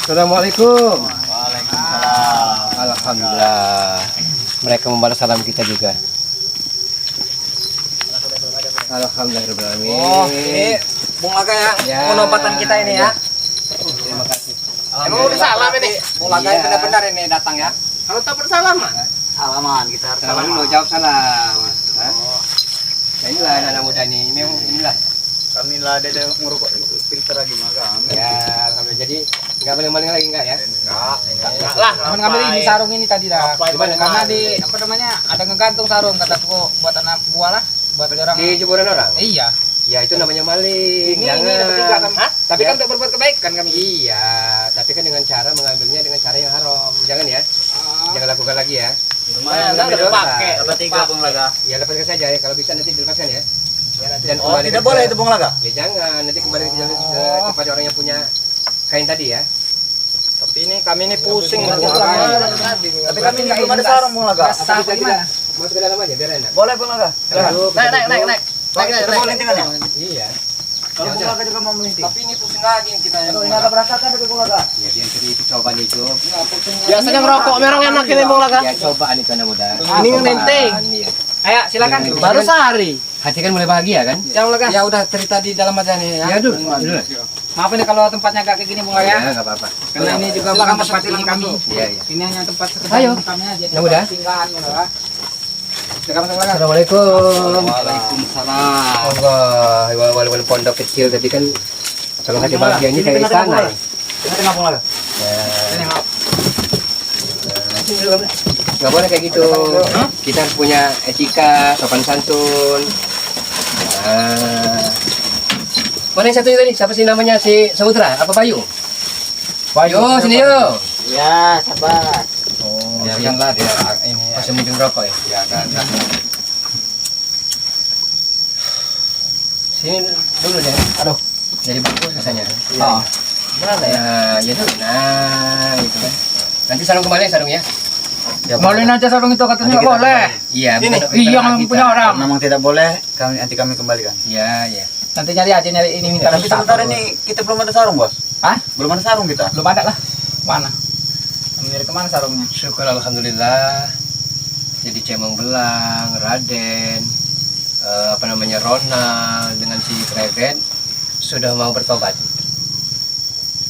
Assalamualaikum. Waalaikumsalam. Alhamdulillah. Mereka membalas salam kita juga. Alhamdulillahirobbilalamin. Oh, ini Bung Laga ya, Ya. penobatan kita ini ya. Terima kasih. Emang udah salam ini? Bung Laga Iya. benar-benar ini datang ya. Kalau tak bersalam mah. Salaman, kita harus Salam dulu, jawab salam. Hah? Nah, inilah anak muda nih. Inilah. Kami lah ada nguruk filter lagi mah kami. Ya, alhamdulillah. Jadi nggak maling-maling lagi enggak ya? Enggak lah. Teman kami ini sarung ini tadi dah. Ngapain Gimana? Karena maling-maling? di apa namanya ada ngegantung sarung kataku buat anak buah lah, buat orang. Di jemuran orang? Iya. Ya itu namanya maling. Ini Jangan. dapat tiga kan? Tapi Ya. kan untuk berbuat kebaikan kami. Iya, tapi kan dengan cara mengambilnya dengan cara yang haram. Jangan ya. Jangan lakukan lagi ya. Lumayan Nah, udah udah pakai. dosa. Dapat 3 Bung Laga. Ya lepaskan saja ya. Kalau bisa nanti dilepaskan ya. Dan Oh, kembali tidak ke- boleh itu Bung Laga. Ya jangan. Nanti kembali ke jalan Oh. kepada orang yang punya kain tadi ya. Tapi ini kami ini pusing Bung Bung Laga. Laga. Tapi kami nggak belum ada sarung Bung Laga. Sah apa gimana? Masuk ke dalam aja biar enak. Boleh Bung Laga. Silakan. Duduk, Naik, naik, duduk. naik, naik. Naik, naik, Kita mau naik. lintingannya. Iya. Kalau Bung Laga juga mau melinting. Tapi ini pusing lagi kita yang. Ini ada berantakan dari Bung Laga. Ya dia jadi itu cobaan itu. Biasanya ngerokok merong enak ini Bung Laga. Ya cobaan itu anak muda. Ini ngelinting. Iya. Ayo silakan. Ini Baru kan- sehari. Hati kan mulai bahagia kan? Ya Bung Laga. Ya udah cerita di dalam aja nih ya. Ya dulu. Dulu. Maaf ini kalau tempatnya agak kayak gini Bung Laga. Ya nggak apa-apa. Karena ini juga Silakan bukan masuk, tempat ini silakan kami. masuk. Iya iya. Ini hanya tempat sekedar Ayo. kami aja. Ya udah. Singgahan Bung Laga. Silakan masuk Bung Laga. Assalamualaikum. Waalaikumsalam. Allah, walaupun pondok kecil tapi kan kalau hati bahagia ini kayak istana. Ini tengah Bung Laga. Ya. Ini maaf. Nggak boleh kayak gitu. Kita harus punya etika, sopan santun. Nah. Mana yang satunya tadi? Siapa sih namanya? Si Samudra? Apa Bayu? Bayu, sini yuk. Ya, sabar. Oh, Biarkanlah dia ini ya. masih minum rokok ya? Ya, enggak. Sini dulu deh. Aduh, jadi bagus rasanya. Oh. Mana ya? Ya tuh. Nah, itu kan. Nanti sarung kembali sarung ya. Maluin aja sarung itu katanya nggak boleh. Iya, Ini, bukan- Iya bukan hak yang kita. punya orang. Memang tidak boleh, nanti kami kembalikan. Iya, iya. Nanti nyari aja nyari ini minta Tapi sementara ini kita belum ada sarung, Bos. Hah? Belum ada sarung kita. Belum ada lah. Mana? Nyari kemana sarungnya? Syukur alhamdulillah. Jadi Cemong Belang, Raden, apa namanya Ronald dengan si Kreben sudah mau bertobat.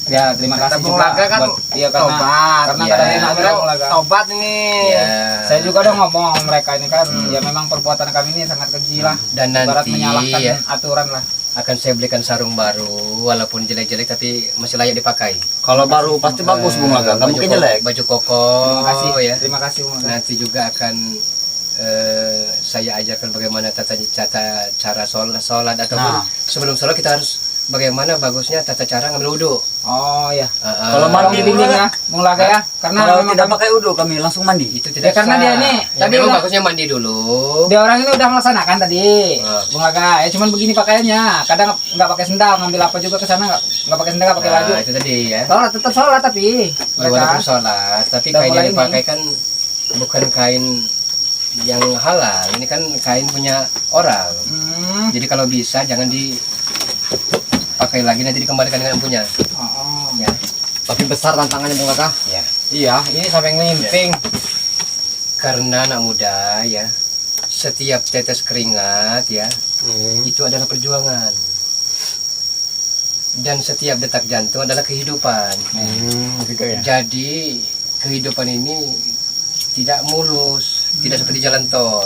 Ya terima kasih Kata Bung juga. Laga kan buat- iya karena tobat. karena Iya. nggak ada yang namanya Bung Laga. Tobat ini. Ya. Saya juga udah ngomong mereka ini kan ya memang perbuatan kami ini sangat keji lah. Dan Ibarat nanti menyalahkan ya aturan lah. akan saya belikan sarung baru walaupun jelek-jelek tapi masih layak dipakai. Kalau baru pasti bagus Bung Laga, nggak Baju mungkin ko- jelek. Baju koko Terima kasih. ya. Terima kasih Bung Laga. Nanti juga akan saya ajarkan bagaimana tata cara sholat ataupun Nah. sebelum sholat kita harus bagaimana bagusnya tata cara ngambil wudhu. Oh ya. Kalau Tolong mandi dibimbing Bung Laga. ya Bung Laga ya. Karena Kalau memang tidak kami- pakai udu kami langsung mandi. Itu tidak Ya, karena sah. dia nih, Ya, tadi memang udah- bagusnya mandi dulu. dia orang ini udah melaksanakan tadi, Bung Laga. Ya cuman begini pakaiannya. Kadang nggak pakai sendal, ngambil apa juga ke sana nggak pakai sendal, nggak pakai baju. Nah, itu tadi ya. Sholat tetap sholat tapi Ya, walaupun mereka. sholat, tapi Udah kain mulai yang ini. dipakai kan bukan kain yang halal. Ini kan kain punya orang. Jadi kalau bisa jangan dipakai lagi, nanti dikembalikan dengan yang punya. Oh, Ya. Tapi besar tantangannya Bung Laga. Ya. iya, ini sampai ngelimping. Karena anak muda ya, setiap tetes keringat ya, itu adalah perjuangan. Dan setiap detak jantung adalah kehidupan. Gitu ya. Jadi kehidupan ini tidak mulus, tidak seperti jalan tol.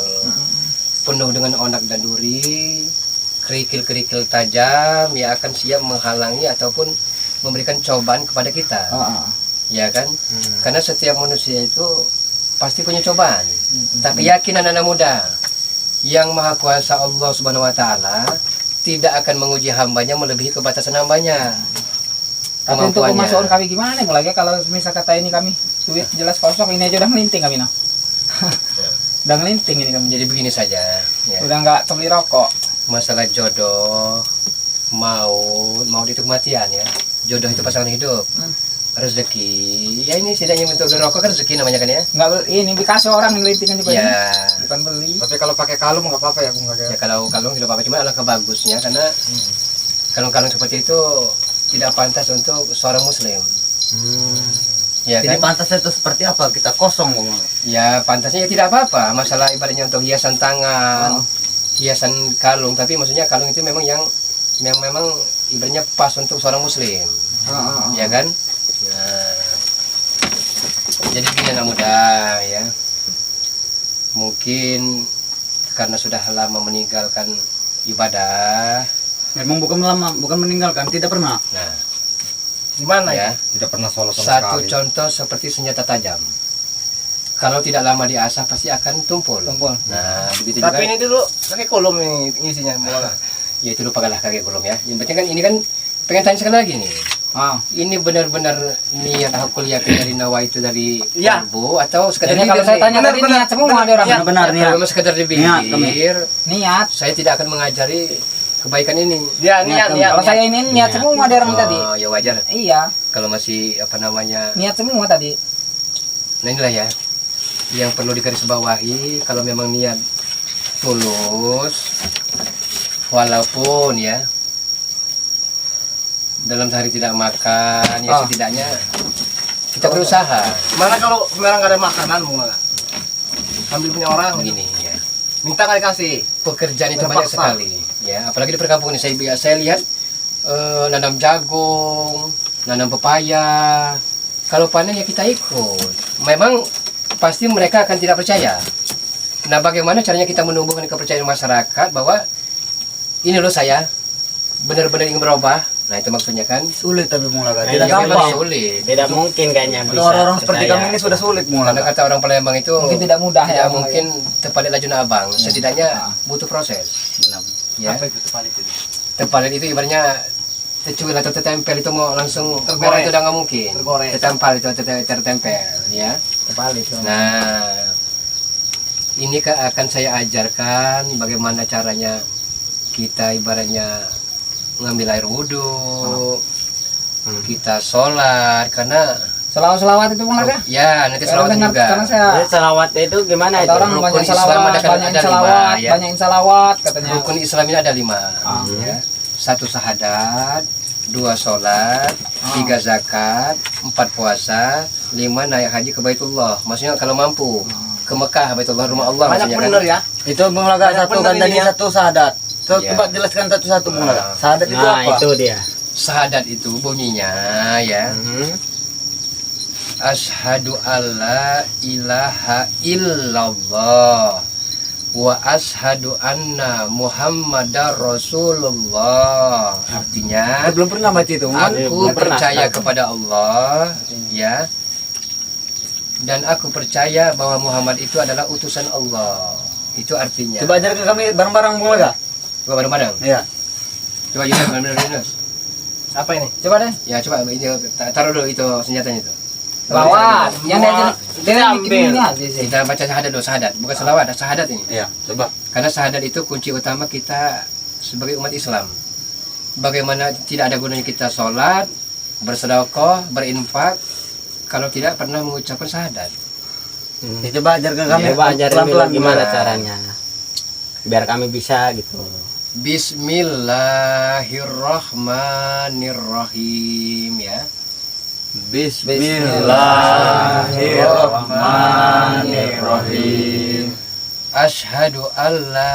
Penuh dengan onak dan duri, kerikil-kerikil tajam yang akan siap menghalangi ataupun memberikan cobaan kepada kita. Ya kan? Karena setiap manusia itu pasti punya cobaan. Tapi yakin anak-anak muda, yang maha kuasa Allah Subhanahu wa taala tidak akan menguji hambanya melebihi kebatasan hambanya. Tapi untuk Kemampuannya. pemasukan kami gimana Bung Laga kalau misal kata ini kami duit jelas kosong, ini aja udah ngelinting kami no. Udah ngelinting ini kami. Jadi begini saja, ya. Udah nggak beli rokok. Masalah jodoh, maut itu kematian ya. Jodoh itu pasangan hidup. Rezeki, ya ini setidaknya untuk rokok kan rezeki namanya kan ya. Nggak ini dikasih orang ngelintingan juga ini. Ya, Bukan beli. Tapi kalau pakai kalung nggak apa-apa ya Bung Laga. ya kalau kalung tidak apa-apa, cuma alangkah bagusnya karena kalung-kalung seperti itu tidak pantas untuk seorang muslim. Ya Jadi kan? pantasnya itu seperti apa? Kita kosong, Bung. Ya pantasnya ya tidak apa-apa. Masalah ibaratnya untuk hiasan tangan, hiasan kalung. Tapi maksudnya kalung itu memang yang memang ibaratnya pas untuk seorang muslim. Ya kan? Nah, jadi begini anak muda ya. Mungkin karena sudah lama meninggalkan ibadah. Memang bukan meninggalkan, tidak pernah. Nah, Gimana ya. Tidak pernah sholat sama Satu sekali. contoh seperti senjata tajam. Kalau tidak lama diasah pasti akan tumpul. Nah, begitu juga. Tapi ini dulu pakai kolom nih isinya. Ya itu lupakanlah kakek belum ya. Yang penting kan ini kan pengen tanya sekali lagi nih. Ini benar-benar niat aku yakin dari Nawa itu dari Iya. kalbu atau sekedar Jadi kalau saya tanya tadi Benar, niat semua ada orang. Benar, Kalau niat. memang sekedar di Niat kami. bibir, Niat. saya tidak akan mengajari kebaikan ini. Ya, niat. Kalau saya ini niat semua ada orang tadi. Oh, ya wajar. Iya, Kalau masih apa namanya. niat semua tadi. Nah inilah ya yang perlu digarisbawahi kalau memang niat tulus, walaupun ya dalam sehari tidak makan, ya setidaknya kita berusaha. Mana kalau sekarang nggak ada makanan, Bung? Ambil punya orang, Begini ya, minta kali kasih. pekerjaan itu Terpaksa. banyak sekali ya, apalagi di perkampungan ini saya lihat nanam jagung, nanam pepaya. Kalau panen ya kita ikut. Memang pasti mereka akan tidak percaya. Nah, bagaimana caranya kita menumbuhkan kepercayaan masyarakat bahwa ini loh saya benar-benar ingin berubah. Nah, itu maksudnya kan. Sulit tapi Bung Laga. Ya, Tidak memang gampang. sulit. Tidak mungkin kayaknya Untuk bisa. orang-orang seperti percaya. kami ini sudah sulit, Bung Karena Laga. kata orang Palembang itu Mungkin tidak mudah tidak ya. mungkin terpalit lajun abang. Setidaknya butuh proses. Benar. Ya. Apa itu tepalit itu? Terpalit itu ibaratnya tercuil atau tertempel itu mau langsung Tergoreng. merah itu udah nggak mungkin. Tergoreng. Tertempel itu tertempel ya. Terbalik. Nah, ini akan saya ajarkan bagaimana caranya kita ibaratnya ngambil air wudhu, kita sholat karena Selawat itu Bung Laga. ya nanti Saya sholat dengar, juga. karena saya Jadi selawat itu gimana kata itu? orang Rukun banyak Islam salawat, ada banyakin lima, salawat, ya. banyakin salawat katanya. Rukun Islam ini ada 5 ya. 1 syahadat, 2 sholat, 3 zakat, 4 puasa, 5 naik haji ke Baitullah. Maksudnya kalau mampu ke Mekah, Baitullah rumah Allah Banyak maksudnya kan. benar ya. Itu Bung Laga Banyak satu benar kan tadi ini ya. satu syahadat. Iya. Coba jelaskan satu-satu Bung Laga. Syahadat itu Nah, apa? itu dia. Syahadat itu bunyinya ya. Asyhadu alla ilaha illallah wa asyhadu anna Muhammadar Rasulullah. Artinya Belum pernah baca itu. Bung. aku belum pernah percaya tahu. kepada Allah ya. Dan aku percaya bahwa Muhammad itu adalah utusan Allah. Itu artinya. Coba ajarkan kami bareng-bareng Bung Laga. Coba bareng-bareng. Iya. Coba Yunus, bareng-bareng Yunus. Apa ini? Coba deh. Ya coba ini taruh dulu itu senjatanya itu. Selawat. Yang dia ambil. ini aja sih. Kita baca syahadat dulu, syahadat, bukan selawat, syahadat ini. Iya, coba. Karena syahadat itu kunci utama kita sebagai umat Islam. Bagaimana tidak ada gunanya kita sholat, bersedekah, berinfak kalau tidak pernah mengucapkan syahadat. Coba ajarkan kami Coba ajarin dulu pelan-pelan gimana Bung. caranya. Biar kami bisa gitu. Bismillahirrahmanirrahim ya. Bismillahirrahmanirrahim. Asyhadu alla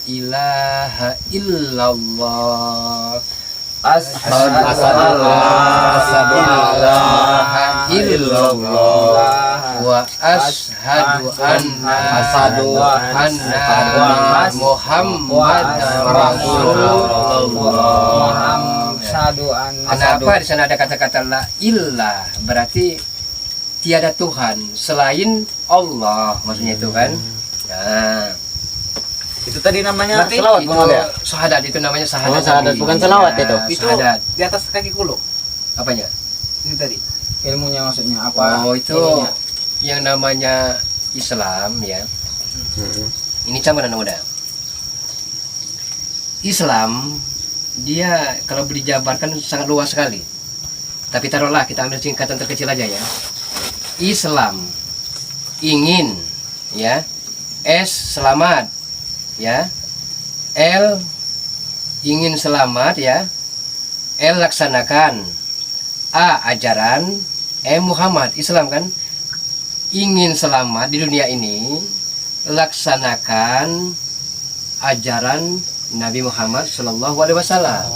ilaha illallah. Asyhadu alla illallah Wa asyhadu anna Muhammad Rasulullah. Sadu an. Kenapa di sana ada kata-kata la ilah? Berarti tiada Tuhan selain Allah, maksudnya itu kan. Nah, Itu tadi namanya Berarti selawat itu Bung Laga. syahadat itu namanya syahadat. Oh, syahadat, Nabi. bukan selawat Ya, itu. Itu syahadat. di atas kaki kulo. Apanya? Ini tadi. Ilmunya maksudnya apa? Oh, itu Ininya. yang namanya Islam ya. Ini campuran muda. Islam dia kalau dijabarkan sangat luas sekali. Tapi taruhlah kita ambil singkatan terkecil aja ya. Islam ingin ya. S selamat ya. L ingin selamat ya. L laksanakan. ajaran Muhammad, Islam kan. Ingin selamat di dunia ini, laksanakan ajaran Nabi Muhammad Shallallahu Alaihi Wasallam.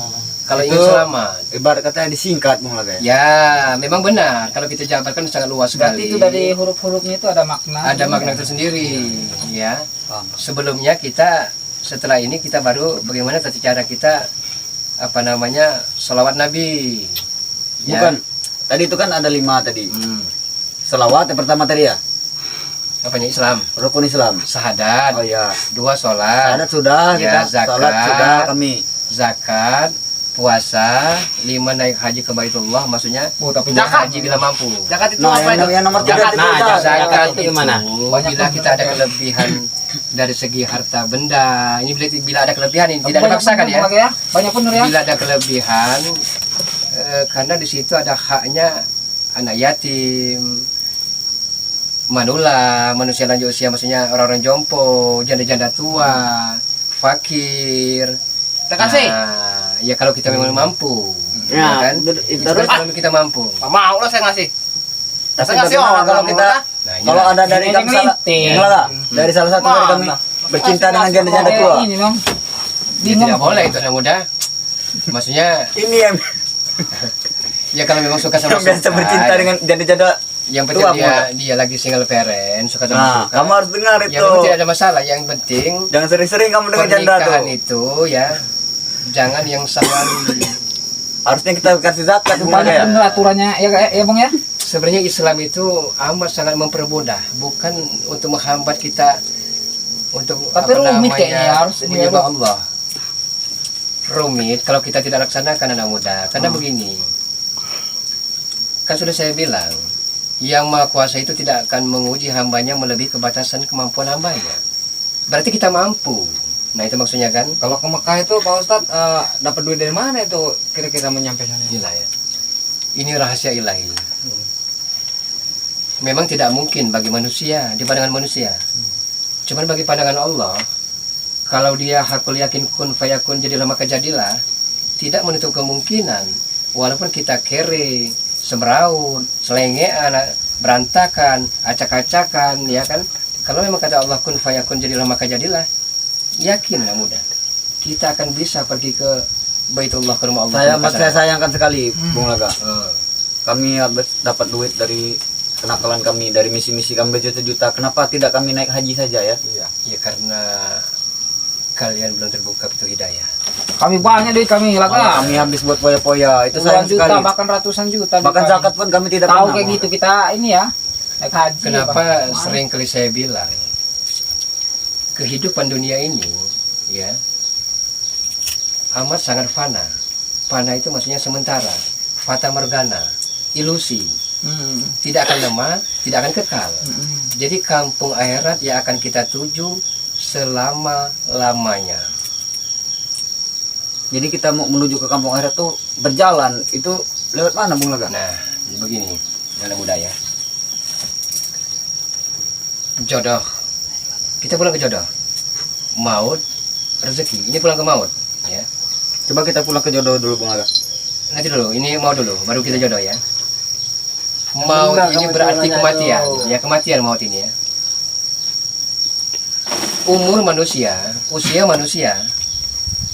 Kalau ingin Itu selamat, ibarat katanya disingkat Bung Laga ya. ya memang benar. Kalau kita jabarkan sangat luas Berarti sekali. itu dari huruf-hurufnya itu ada makna. Ada makna tersendiri, ya. Paham. Sebelumnya kita, setelah ini kita baru bagaimana tata cara kita apa namanya sholawat Nabi. Ya. Bukan. Tadi itu kan ada 5 tadi. Selawat yang pertama tadi ya. Apanya Islam? Rukun Islam. Sahadat. Oh iya. 2 sholat. Salat sudah Ya, kita. zakat. Salat sudah kami. Zakat, puasa, 5 naik haji ke Baitullah, maksudnya Oh, tapi naik zakat. haji bila mampu. Zakat itu Nah, apa itu? yang nomor 3 Zakat, itu nah, Ustaz. Zakat itu itu gimana? bila kita ada kelebihan dari segi harta benda. Ini bila ada kelebihan ini tidak dipaksakan ya. Banyak pun ya. Bila ada kelebihan, karena di situ ada haknya anak yatim, manula, manusia lanjut usia, maksudnya orang-orang jompo, janda-janda tua, fakir. Terima kasih. Nah, ya kalau kita memang mampu, Ya, kan? terus Kalau kita mampu. Nggak mau lah saya ngasih. tapi Saya ngasih bagaimana orang kalau mau kita lah. Nah, kalau ada dari Ini kami yang salah ngelinting. Bung Laga, dari salah satu dari kami bercinta dengan janda-janda tua. Ini dong. ya Bingung. tidak boleh itu anak muda. Maksudnya, Ini yang ya kalau memang suka sama biasa bercinta dengan janda-janda. yang penting tua, dia lagi single parent, suka sama Nah, suka. kamu harus dengar Ya itu. memang tidak ada masalah. Yang penting Jangan sering-sering kamu dengan janda pernikahan tuh. itu ya jangan yang sahwani. Harusnya kita kasih zakat Bung Laga ya. Banyak bener aturannya ya Bang ya. Sebenarnya Islam itu amat sangat mempermudah, bukan untuk menghambat kita untuk Tapi rumit kayaknya ya, harus ini menyembah ya, Allah. Rumit kalau kita tidak laksanakan anak muda. Karena begini, kan sudah saya bilang, yang Maha Kuasa itu tidak akan menguji hambanya melebihi kebatasan kemampuan hambanya. Berarti kita mampu. Nah itu maksudnya kan. Kalau ke Mekah itu Pak Ustadz dapat duit dari mana itu kira-kira menyampaikan? Inilah ya. Ini rahasia ilahi. Memang tidak mungkin bagi manusia, di pandangan manusia. Cuman bagi pandangan Allah, kalau dia hakul yakin kun fayakun jadilah maka jadilah, tidak menutup kemungkinan. Walaupun kita kere, semeraut, selengean, berantakan, acak-acakan, ya kan? Kalau memang kata Allah kun fayakun jadilah maka jadilah, yakinlah mudah. Kita akan bisa pergi ke Baitullah ke rumah Allah. Saya sayangkan sekali Bung Laga. Hmm. Kami habis dapat duit dari kenakalan kami, dari misi-misi kami berjuta-juta. Kenapa tidak kami naik haji saja ya? Ya karena kalian belum terbuka pintu hidayah. Kami banyak duit kami Laga. Kami habis buat poya-poya. Itu sayang Puluhan juta sekali. bahkan ratusan juta. Bahkan duit kami. zakat pun kami tidak Tahu pernah. kayak gitu kita ini ya. Naik haji. Kenapa Bang. sering kali saya bilang kehidupan dunia ini ya amat sangat fana. Fana itu maksudnya sementara, fata morgana, ilusi. Tidak akan lemah, tidak akan kekal. Jadi kampung akhirat yang akan kita tuju selama-lamanya. Jadi kita mau menuju ke kampung akhirat tuh berjalan. Itu lewat mana Bung Laga? Nah, begini, anak muda ya. Jodoh. Kita pulang ke jodoh. Maut, rezeki. Ini pulang ke maut, ya. Coba kita pulang ke jodoh dulu Bung Laga. Nanti dulu, ini mau dulu, baru kita jodoh ya. Maut ini berarti kematian, ya kematian maut ini ya. Umur manusia, usia manusia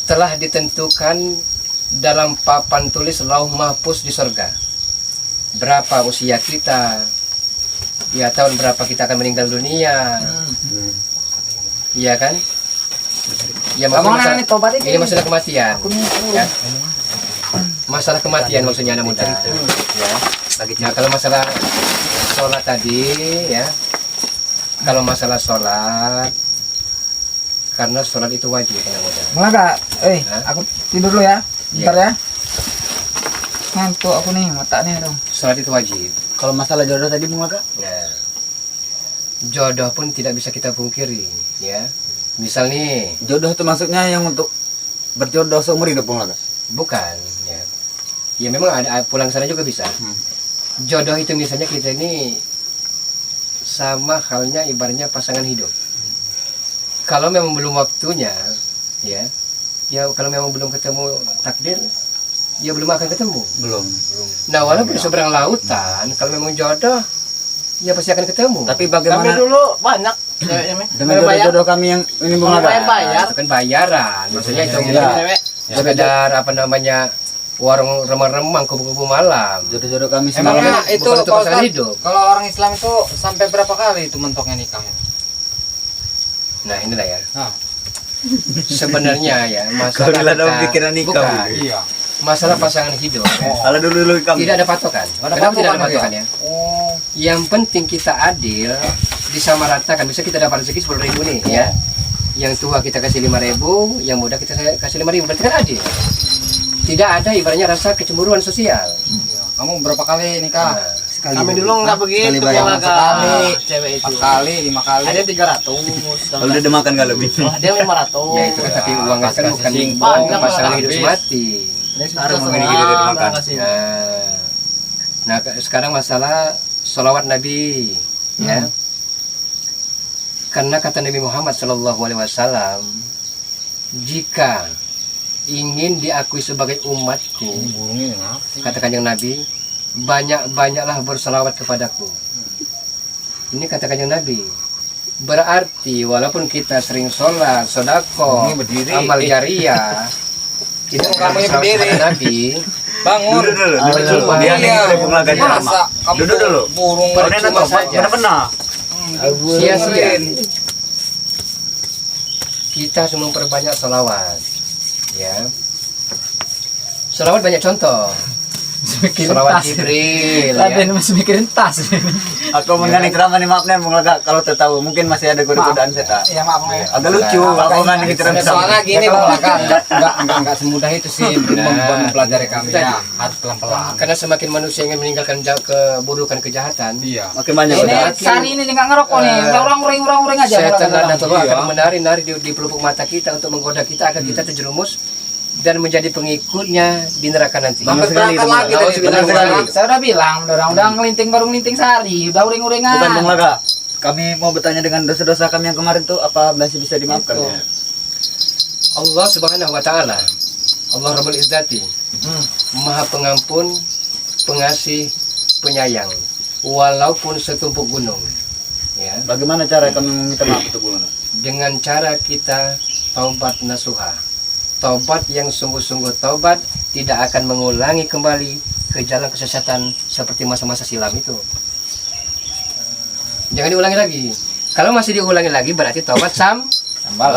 telah ditentukan dalam papan tulis Lauh Mahfuz di surga. Berapa usia kita, ya tahun berapa kita akan meninggal dunia, iya kan? Ya Abang masalah, ini tobat ini masalah kematian, Aku nih, ya. Masalah kematian maksudnya anak muda, ya. Nah kalau masalah sholat tadi, ya, kalau masalah sholat, karena sholat itu wajib anak muda. Laga, Hah? aku tidur dulu ya. Iya. Bentar ya. Ngantuk aku nih, mata nih dong. Sholat itu wajib. Kalau masalah jodoh tadi Bung Laga? Nah, jodoh pun tidak bisa kita pungkiri, ya. Misal nih, Jodoh itu maksudnya yang untuk berjodoh seumur hidup Bung Laga? bukan, ya. Ya memang ada pulang sana juga bisa. Jodoh itu misalnya kita ini sama halnya ibaratnya pasangan hidup. Kalau memang belum waktunya, ya, ya kalau memang belum ketemu takdir, ya belum akan ketemu. Belum. Nah walaupun di seberang lautan, kalau memang jodoh, ya pasti akan ketemu. Tapi Kami bagaimana dulu banyak ceweknya, Mi. dengan jodoh-jodoh kami yang ini Bung Laga? Bayar. Itu kan bayaran, maksudnya itu Iya. Cewek. sekedar apa namanya warung remang-remang kubu-kubu malam. Jodoh-jodoh kami Emangnya sendiri. itu bukan untuk Pak pasangan Ustadz, hidup. kalau orang Islam itu sampai berapa kali itu mentoknya nikahnya? Nah inilah ya. Nah. Sebenarnya ya Kalau masalah ada kita- pikiran nikah, bukan. Bu. Iya. Masalah pasangan hidup Kalau dulu kami. tidak ada patokan. Ada Kenapa tidak ada patokan, patokan ya? Oh. Yang penting kita adil, disamaratakan. Bisa kita dapat rezeki 10.000 nih ya. Yang tua kita kasih 5.000, yang muda kita kasih 5.000. Berarti kan adil. Tidak ada ibaratnya rasa kecemburuan sosial. Iya. Kamu berapa kali nikah? Nah, Kami dulu nggak begitu, bayar. Bung Laga. Sekali. Cewek itu. 4 kali, 5 kali. Ada 300. Kalau udah makan nggak lebih. Ada yang 500. ya itu kan tapi uang kan bukan Banyak pasangan lah. hidup semati. Harus menggini-gini dari makan. Nah, sekarang masalah sholawat Nabi, ya. Karena kata Nabi Muhammad SAW, jika ingin diakui sebagai umatku, Burungnya ngapa? kata kanjeng Nabi, banyak-banyaklah berselawat kepadaku. Ini kata kanjeng Nabi. Berarti walaupun kita sering sholat, sodako, Ini berdiri. amal jariah, kita Kamu yang berselawat berdiri. kepada Nabi, Bangun. Duduk dulu. Percuma. Dia nih udah Bung Laga Masa ceramah. kamu Duduk dulu. burung Kalau dia Percuma nonton, saja. benar-benar. sia-sia. Kita harus memperbanyak selawat, ya. Selawat banyak contoh. Mikirin Selawat tas. Jibril, Tadi ya. masih mikirin tas. Aku mengenai ceramah nih, maaf nih Bung Laga. Kalau tertahu mungkin masih ada godaan setan. Ya maaf ya. Agak lucu kalau mengenai ceramah. Soalnya gini Bang Laka, enggak semudah itu sih mempelajari kami ya. Harus pelan-pelan. Karena semakin manusia ingin meninggalkan keburukan kejahatan, Iya. Makin banyak Ini godaan. Sari ini nggak ngerokok nih. Orang uring aja. setan orang-orang. lanatullah Iya. akan menari-nari di pelupuk mata kita untuk menggoda kita agar kita terjerumus dan menjadi pengikutnya di neraka nanti. Benar sekali, berangkat Bung lagi Laga. dari Benar Bung sekali. Laga. Saya udah bilang, udah ngelinting baru ngelinting Sari, udah uring-uringan. Bukan Bung Laga. Kami mau bertanya dengan dosa-dosa kami yang kemarin tuh apa masih bisa dimaafkan ya? Allah Subhanahu wa taala, Allah Rabbul Izzati, Maha Pengampun, Pengasih, Penyayang, walaupun setumpuk gunung. Ya, Bagaimana cara kami meminta maaf itu Bung Laga? dengan cara kita taubat nasuha. Taubat yang sungguh-sungguh taubat, tidak akan mengulangi kembali ke jalan kesesatan seperti masa-masa silam itu. Jangan diulangi lagi. Kalau masih diulangi lagi berarti taubat sambal.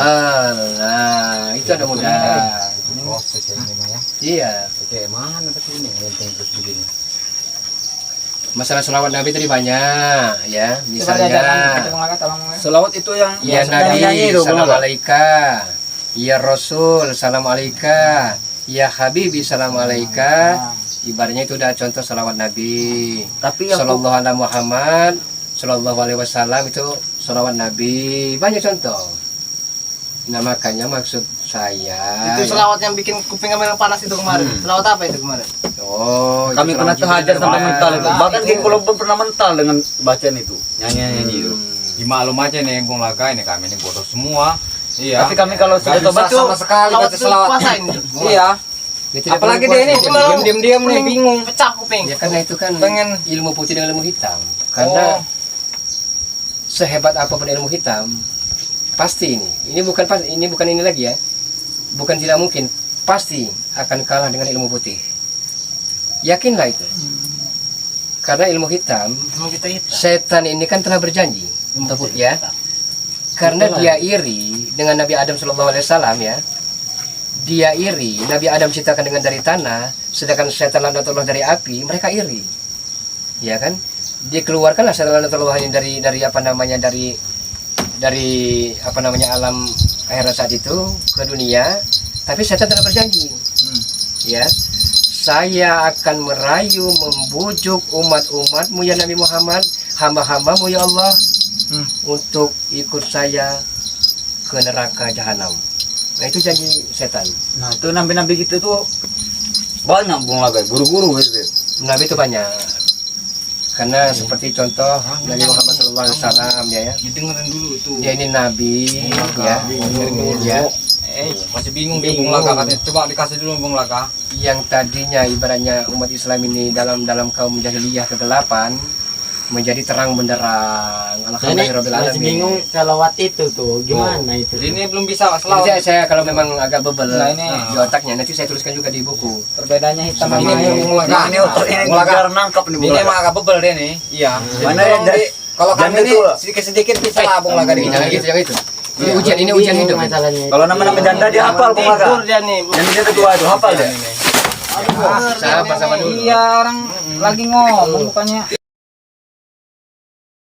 Nah, itu ada mudah. Proses ya ini mah ya. Iya. Oke, mana tapi ini penting terus begini. Masalah selawat Nabi tadi banyak, ya. Coba diajarkan, kita Misalnya, mau tolong ya. Selawat itu yang ya nyanyi Nabi, itu Bung salam Laga. alaika. Ya Rasul, salam alaika. Ya Habibi, salam alaika. Ibaratnya itu udah contoh salawat Nabi. Tapi yang Sallallahu alaihi Muhammad, Sallallahu alaihi wasallam itu salawat Nabi. Banyak contoh. Nah makanya maksud saya. Itu selawat yang bikin kuping kami panas itu kemarin. Selawat apa itu kemarin? Oh, itu kami pernah selawat terhajar Jibril. sampai mental itu. Wah, Bahkan King Kolo pun pernah mental dengan bacaan itu. Nyanyi-nyanyi itu. Dimaklum aja nih Bung Laga ini kami ini bodoh semua. Iya. Tapi kami kalau sudah Gak tobat bisa tuh sama sekali Selawat baca itu selawat. puasain. Iya. Ya, tidak Apalagi perlu dia ini puasa. diam-diam nih bingung. Pecah kuping. Ya karena itu kan Pengen- ilmu putih dengan ilmu hitam. Karena Oh. sehebat apapun ilmu hitam, pasti ini bukan ini lagi ya. Bukan tidak mungkin, pasti akan kalah dengan ilmu putih. Yakinlah itu. Karena ilmu hitam, Emang kita hitam. setan ini kan telah berjanji, ya. Karena dia iri dengan Nabi Adam Shallallahu Alaihi Wasallam ya. Dia iri, Nabi Adam ciptakan dengan dari tanah, sedangkan setan lanatullah dari api, mereka iri. Ya kan? Dikeluarkanlah setan lanatullah ini dari apa namanya dari apa namanya alam akhirat saat itu ke dunia, tapi setan telah berjanji. Ya. Saya akan merayu, membujuk umat-umatmu ya Nabi Muhammad, hamba-hambamu ya Allah, untuk ikut saya ke neraka jahanam. Nah itu janji setan. Nah itu nabi-nabi gitu tuh banyak Bung Laga, guru-guru gitu. Nabi itu banyak. Karena seperti contoh Nabi Muhammad SAW ya, Dengerin dulu itu. dia ini nabi ya, ya. Masih bingung dia Bung Laga katanya. Coba dikasih dulu Bung Laga. Yang tadinya ibaratnya umat Islam ini dalam kaum jahiliyah kegelapan menjadi terang benderang. Ini Alhamdulillahirabbil masih bingung alamin. salawat itu tuh gimana itu? Ini belum bisa Jadi selawat. saya kalau memang agak bebel Nah, ini- di otaknya nanti saya tuliskan juga di buku. Perbedaannya hitam Sama sama Ini ini. Bung Laga. Nah, ini otak ini Bung Laga. biar nangkap nih Bung Ini Laga. emang agak bebel dia nih. Iya. Mana Tolong ya, kalau jangan kami ini itu. sedikit-sedikit bisa lah Bung Laga dikit. Jangan gitu, jangan itu. Ini ujian Bingung hidup. masalahnya. Kalau nama-nama janda dia hafal Bung Laga. Tidur dia nih. Yang dia tua itu hafal dia. Sabar sama dulu. Iya, orang lagi ngomong bukannya.